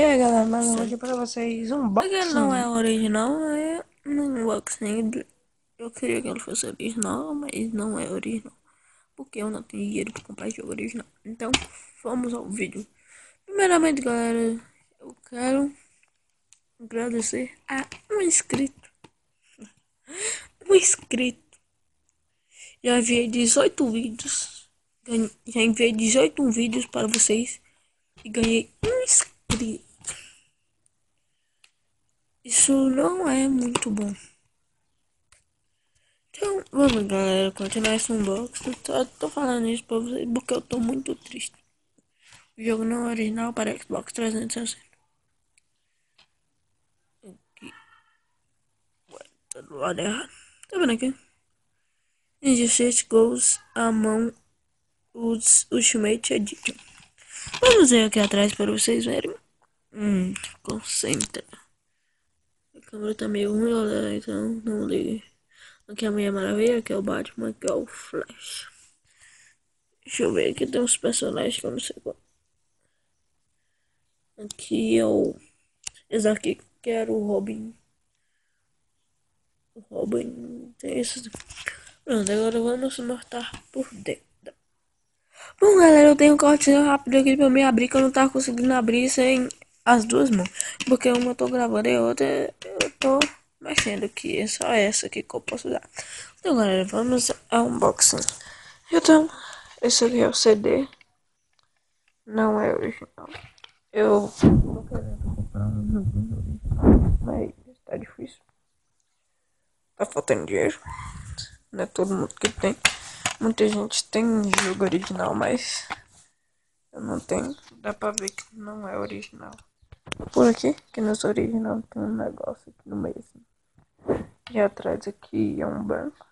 aí, galera, mais um vídeo pra vocês, um Porque ele não é unboxing. original, é um unboxing. Eu queria que ele fosse original, mas não é original. Porque eu não tenho dinheiro pra comprar jogo original. Então, vamos ao vídeo. Primeiramente, galera, eu quero agradecer a um inscrito. Um inscrito. Já enviei 18 vídeos. Já enviei 18 vídeos para vocês. E ganhei um inscrito. Isso não é muito bom. Então, vamos galera, continuar esse unboxing. Tô falando isso pra vocês porque eu tô muito triste. O jogo não é original para Xbox 360. Aqui, tá do lado errado. Tá vendo aqui? Injustice Goes Among Us Ultimate Edition. Vamos ver aqui atrás para vocês verem. Concentra. A câmera tá meio ruim, galera, então não ligue. Aqui é a Mulher Maravilha, aqui é o Batman, aqui é o Flash. Deixa eu ver, aqui tem uns personagens que eu não sei qual. Aqui é o... Esse aqui que era o Robin. O Robin tem esses. Pronto, agora vamos mostrar por dentro. Bom, galera, eu tenho um cortezinho rápido aqui pra me abrir, que eu não tava conseguindo abrir sem as duas mãos. Porque uma eu tô gravando e a outra eu tô mexendo aqui. É só essa aqui que eu posso usar. Então, galera, vamos ao unboxing. Então, esse aqui é o CD. Não é original. Eu tô querendo comprar um joguinho original, mas tá difícil. Tá faltando dinheiro. Não é todo mundo que tem. Muita gente tem jogo original, mas eu não tenho. Dá pra ver que não é original. Por aqui, que nos original tem um negócio aqui no meio assim. E atrás aqui é um banco.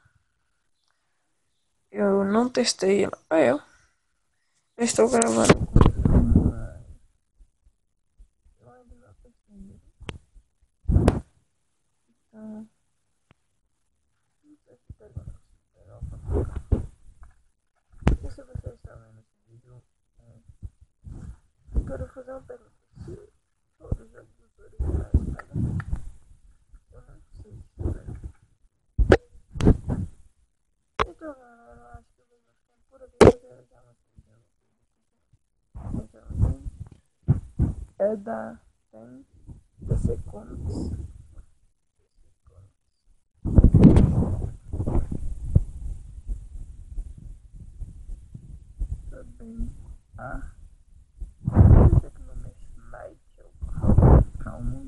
Eu não testei ela. Eu estou gravando. Eu ainda não testei. Então, não sei se pegou não. E se você está vendo esse vídeo, eu quero fazer uma pergunta. Se todos os jogos originais pegam, eu não sei se pegam. Então, galera, eu acho que eu vou ficando por aqui, porque eu já não sei. É da 10 segundos. Também a esse aqui no meu slide é o calmo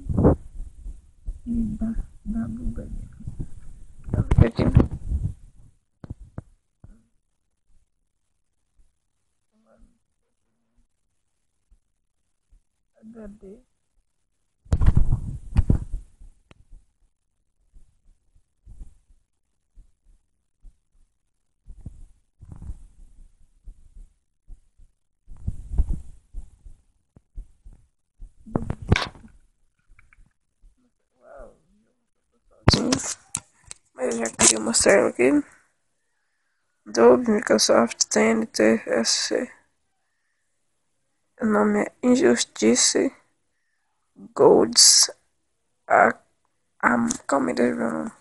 e da buganha. Vamos aqui. HD. Uau, mas eu já queria mostrar ela aqui. Adobe, Microsoft, TNT, SC. O nome é Injustice Golds. Calma aí, deixa eu ver o nome.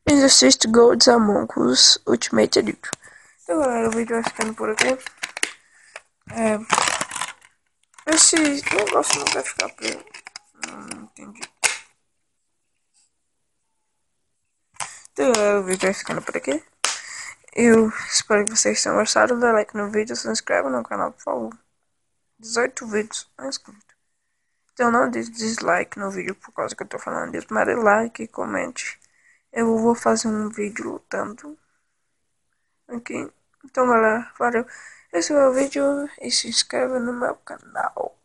Injustice Golds Among Us Ultimate Edition. Então, galera, o vídeo vai ficando por aqui. Esse negócio não vai ficar preso. Não entendi. Então, galera, o vídeo vai ficando por aqui. Eu espero que vocês tenham gostado. Dá like no vídeo, se inscreve no canal, por favor. 18 vídeos inscritos. Então não dê dislike no vídeo por causa que eu tô falando disso, mas dê like e comente. Eu vou fazer um vídeo lutando aqui. Então galera, valeu. Esse é o vídeo e se inscreve no meu canal.